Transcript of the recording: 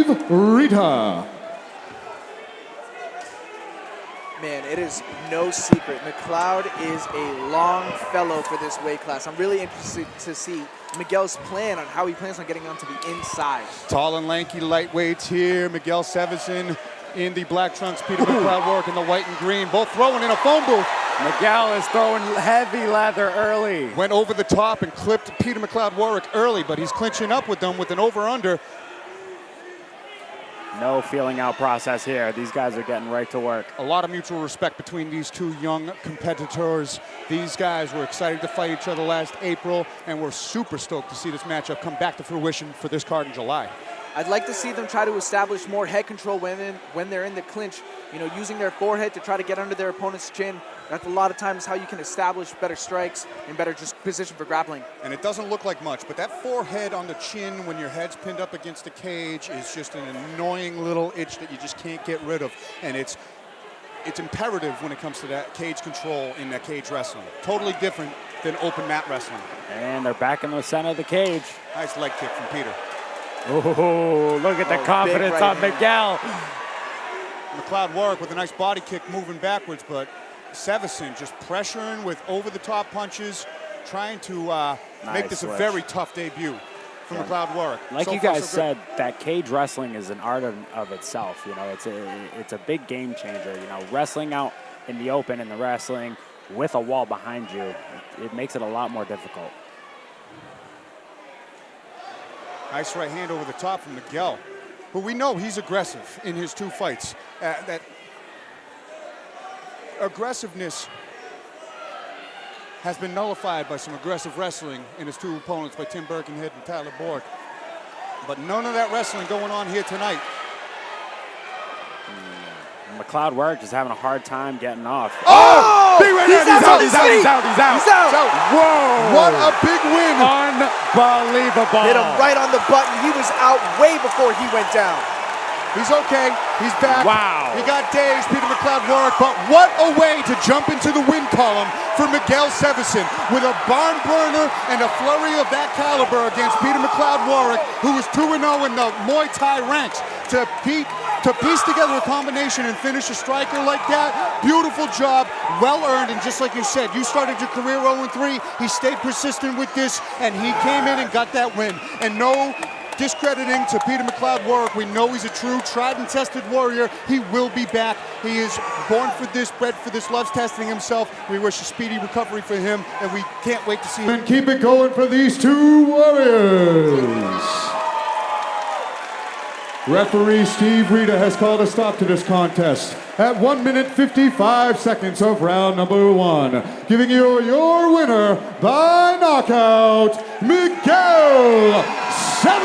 Steve Rita. Man, it is no secret. McLeod is a long fellow for this weight class. I'm really interested to see Miguel's plan on how he plans on getting onto the inside. Tall and lanky lightweights here. Miguel Severson in the black trunks. Peter McLeod Warwick in the white and green. Both throwing in a phone booth. Miguel is throwing heavy leather early. Went over the top and clipped Peter McLeod Warwick early, but he's clinching up with them with an over-under. No feeling out process here. These guys are getting right to work. A lot of mutual respect between these two young competitors. These guys were excited to fight each other last April, and we're super stoked to see this matchup come back to fruition for this card in July. I'd like to see them try to establish more head control when they're in the clinch, you know, using their forehead to try to get under their opponent's chin. That's a lot of times how you can establish better strikes and better just position for grappling. And it doesn't look like much, but that forehead on the chin when your head's pinned up against the cage is just an annoying little itch that you just can't get rid of. And it's imperative when it comes to that cage control in that cage wrestling. Totally different than open mat wrestling. And they're back in the center of the cage. Nice leg kick from Peter. Oh, look at the confidence on Miguel. McLeod Warwick with a nice body kick moving backwards, but Severson just pressuring with over-the-top punches, trying to make this a very tough debut for McLeod Warwick. Like you guys said, that cage wrestling is an art of itself. You know, it's a big game changer. You know, wrestling out in the open and the wrestling with a wall behind you, it makes it a lot more difficult. Nice right hand over the top from Miguel, who we know he's aggressive in his two fights. That aggressiveness has been nullified by some aggressive wrestling in his two opponents by Tim Birkenhead and Tyler Borg. But none of that wrestling going on here tonight. McLeod Warwick is having a hard time getting off. Oh! Big right He's out! He's out! Whoa! What a big win! Unbelievable! Hit him right on the button. He was out way before he went down. He's okay. He's back. Wow. He got dazed, Peter McLeod Warwick, but what a way to jump into the win column for Miguel Severson with a barn burner and a flurry of that caliber against Peter McLeod Warwick, who was 2-0 in the Muay Thai ranks. To piece together a combination and finish a striker like that, beautiful job, well earned, and just like you said, you started your career 0-3, he stayed persistent with this, and he came in and got that win. And no discrediting to Peter McLeod Warwick. We know he's a true, tried and tested warrior. He will be back. He is born for this, bred for this, loves testing himself. We wish a speedy recovery for him, and we can't wait to see him. And keep it going for these two warriors. Referee Steve Rita has called a stop to this contest at 1 minute 55 seconds of round number 1. Giving you your winner by knockout, Miguel Severson.